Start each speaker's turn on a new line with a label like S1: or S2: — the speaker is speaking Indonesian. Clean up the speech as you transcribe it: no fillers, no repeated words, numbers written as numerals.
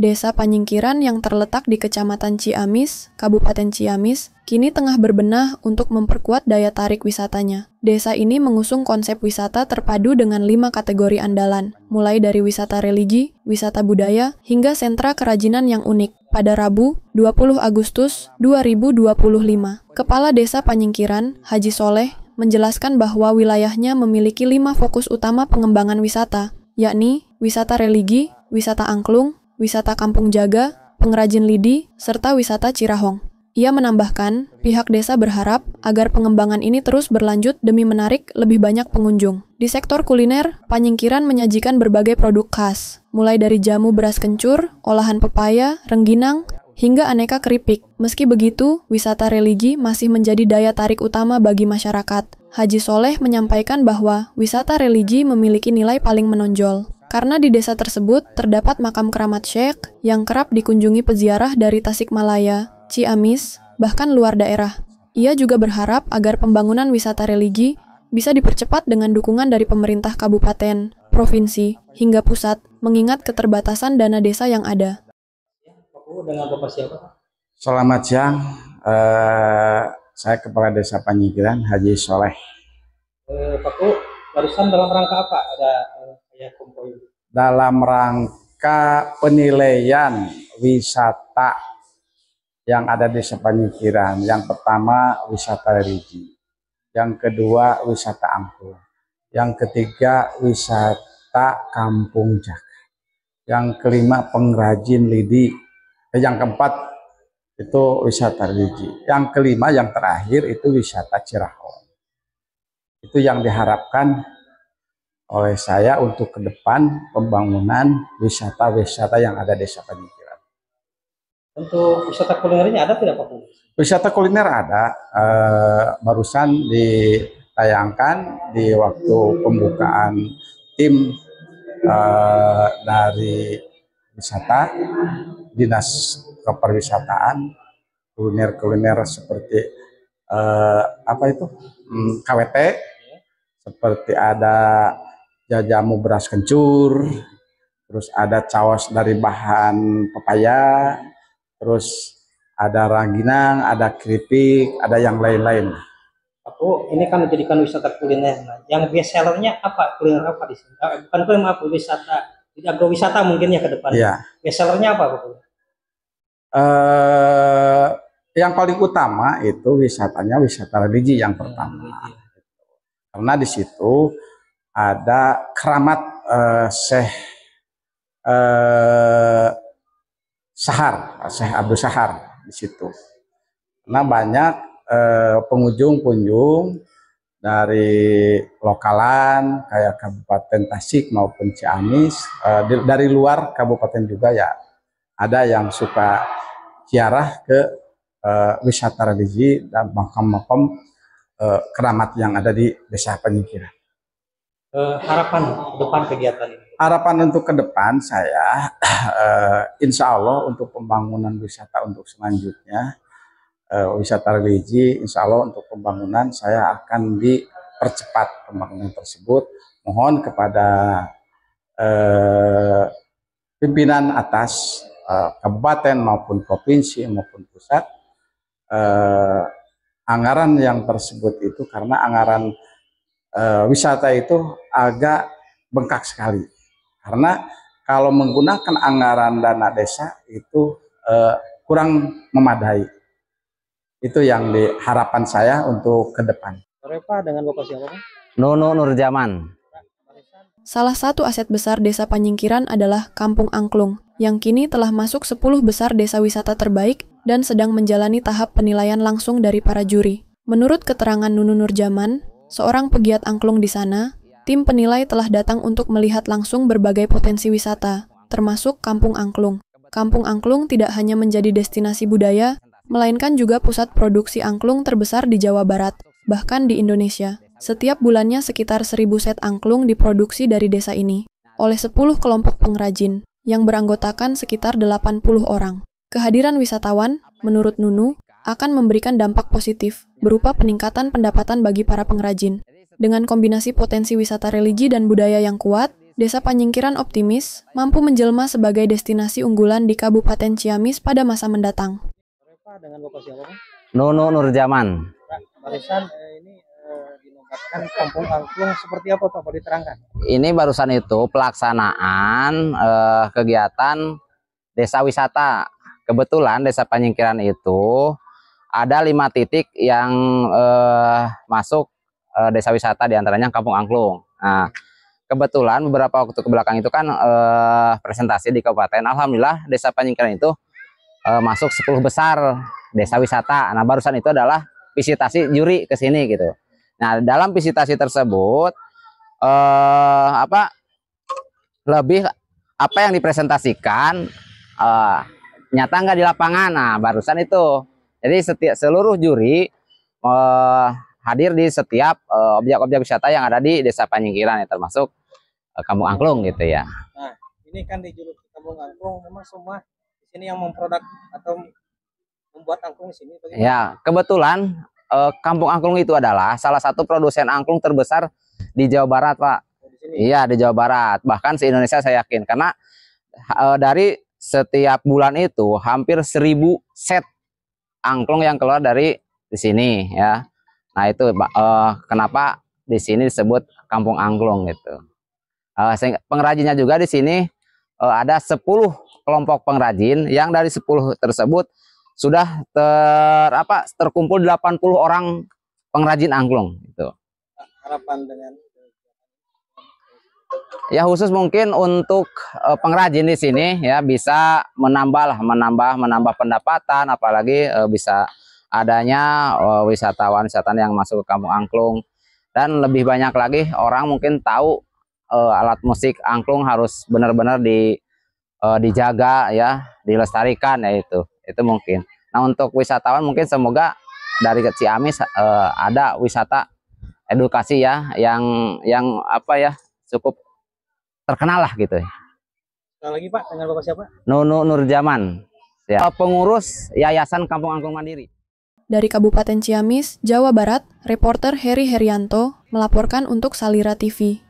S1: Desa Panyingkiran yang terletak di Kecamatan Ciamis, Kabupaten Ciamis, kini tengah berbenah untuk memperkuat daya tarik wisatanya. Desa ini mengusung konsep wisata terpadu dengan 5 kategori andalan, mulai dari wisata religi, wisata budaya, hingga sentra kerajinan yang unik. Pada Rabu, 20 Agustus 2025, Kepala Desa Panyingkiran, Haji Soleh, menjelaskan bahwa wilayahnya memiliki 5 fokus utama pengembangan wisata, yakni wisata religi, wisata angklung, wisata kampung jaga, pengrajin lidi, serta wisata Cirahong. Ia menambahkan, pihak desa berharap agar pengembangan ini terus berlanjut demi menarik lebih banyak pengunjung. Di sektor kuliner, Panyingkiran menyajikan berbagai produk khas, mulai dari jamu beras kencur, olahan pepaya, rengginang, hingga aneka keripik. Meski begitu, wisata religi masih menjadi daya tarik utama bagi masyarakat. Haji Soleh menyampaikan bahwa wisata religi memiliki nilai paling menonjol. Karena di desa tersebut terdapat makam keramat Syekh yang kerap dikunjungi peziarah dari Tasikmalaya, Ciamis, bahkan luar daerah. Ia juga berharap agar pembangunan wisata religi bisa dipercepat dengan dukungan dari pemerintah kabupaten, provinsi, hingga pusat, mengingat keterbatasan dana desa yang ada.
S2: Dengan Bapak siapa?
S3: Selamat siang, saya Kepala Desa Panyingkiran, Haji Soleh.
S2: Pak, barusan dalam rangka apa ada konvoy?
S3: Dalam rangka penilaian wisata yang ada di Desa Panyingkiran. Yang pertama wisata religi, yang kedua wisata angklung, yang ketiga wisata kampung jaga, yang kelima pengrajin lidi, yang keempat itu wisata religi, yang kelima yang terakhir itu wisata Cirahong. Itu yang diharapkan oleh saya untuk ke depan pembangunan wisata-wisata yang ada di Desa Panyingkiran.
S2: Untuk wisata kulinernya ada tidak Pak?
S3: Wisata kuliner ada, barusan ditayangkan di waktu pembukaan tim dari wisata, Dinas Kepariwisataan, kuliner-kuliner seperti KWT, seperti ada jajamu beras kencur, terus ada caos dari bahan pepaya, terus ada rangginang, ada keripik, ada yang lain-lain.
S2: Aku ini kan menjadikan wisata kuliner. Yang best sellernya apa? Kuliner apa di sini? Bukan kuliner, maaf, wisata, agrowisata mungkin ya ke depan.
S3: Ya.
S2: Best sellernya apa Pak?
S3: Yang paling utama itu wisatanya wisata religi yang pertama. Karena di situ ada keramat Syekh Abdul Sahar di situ. Karena banyak pengunjung dari lokalan kayak Kabupaten Tasik maupun Ciamis, dari luar kabupaten juga ya ada yang suka ziarah ke wisata religi dan makam-makam keramat yang ada di Desa Panyingkiran.
S2: Harapan ke depan kegiatan ini?
S3: Harapan untuk ke depan saya, insya Allah untuk pembangunan wisata untuk selanjutnya, wisata religi, insya Allah untuk pembangunan saya akan dipercepat pembangunan tersebut. Mohon kepada pimpinan atas kabupaten maupun provinsi maupun pusat, anggaran yang tersebut itu karena anggaran wisata itu agak bengkak sekali. Karena kalau menggunakan anggaran dana desa itu kurang memadai. Itu yang harapan saya untuk ke depan.
S2: Pak, dengan Bapak siapa Pak?
S4: Nono Nurjaman.
S1: Salah satu aset besar Desa Panyingkiran adalah Kampung Angklung, yang kini telah masuk 10 besar desa wisata terbaik dan sedang menjalani tahap penilaian langsung dari para juri. Menurut keterangan Nunu Nurjaman, seorang pegiat angklung di sana, tim penilai telah datang untuk melihat langsung berbagai potensi wisata, termasuk Kampung Angklung. Kampung Angklung tidak hanya menjadi destinasi budaya, melainkan juga pusat produksi angklung terbesar di Jawa Barat, bahkan di Indonesia. Setiap bulannya sekitar 1000 set angklung diproduksi dari desa ini, oleh 10 kelompok pengrajin, yang beranggotakan sekitar 80 orang. Kehadiran wisatawan, menurut Nunu, akan memberikan dampak positif, berupa peningkatan pendapatan bagi para pengrajin. Dengan kombinasi potensi wisata religi dan budaya yang kuat, Desa Panyingkiran optimis mampu menjelma sebagai destinasi unggulan di Kabupaten Ciamis pada masa mendatang.
S2: Pak, dengan Bapak siapa, Pak?
S4: Nunu Nurjaman.
S2: Pak, barusan ini dinobatkan Kampung Angklung seperti apa, Pak? Boleh diterangkan?
S4: Ini barusan itu pelaksanaan kegiatan desa wisata. Kebetulan Desa Panyingkiran itu ada 5 titik yang masuk desa wisata, diantaranya Kampung Angklung. Nah, kebetulan beberapa waktu kebelakang itu kan presentasi di kabupaten. Alhamdulillah Desa Panyingkiran itu masuk 10 besar desa wisata. Nah, barusan itu adalah visitasi juri ke sini gitu. Nah, dalam visitasi tersebut apa yang dipresentasikan nyata nggak di lapangan. Nah, barusan itu. Jadi seluruh juri hadir di setiap objek-objek wisata yang ada di Desa Panyingkiran, ya, termasuk Kampung Angklung gitu ya.
S2: Nah, ini kan dijuluki Kampung Angklung, memang semua di sini yang memproduk atau membuat angklung di sini. Bagaimana?
S4: Ya, kebetulan Kampung Angklung itu adalah salah satu produsen angklung terbesar di Jawa Barat, Pak.
S2: Di sini.
S4: Iya, di Jawa Barat. Bahkan se-Indonesia saya yakin, karena dari setiap bulan itu hampir 1000 set angklung yang keluar dari di sini ya. Nah, itu kenapa di sini disebut Kampung Angklung gitu. Pengrajinnya juga di sini ada 10 kelompok pengrajin, yang dari 10 tersebut sudah terkumpul 80 orang pengrajin angklung gitu.
S2: Harapan dengan
S4: Ya, khusus mungkin untuk pengrajin di sini ya bisa menambah pendapatan, apalagi bisa adanya wisatawan yang masuk ke Kampung Angklung, dan lebih banyak lagi orang mungkin tahu alat musik angklung harus benar-benar dijaga ya, dilestarikan, ya itu mungkin. Nah, untuk wisatawan mungkin semoga dari Ciamis ada wisata edukasi ya yang cukup terkenal lah gitu.
S2: sekali lagi, Pak, dengan Bapak siapa?
S4: Nunu Nurjaman, ya, pengurus Yayasan Kampung Angklung Mandiri.
S1: Dari Kabupaten Ciamis, Jawa Barat, reporter Heri Herianto melaporkan untuk Salira TV.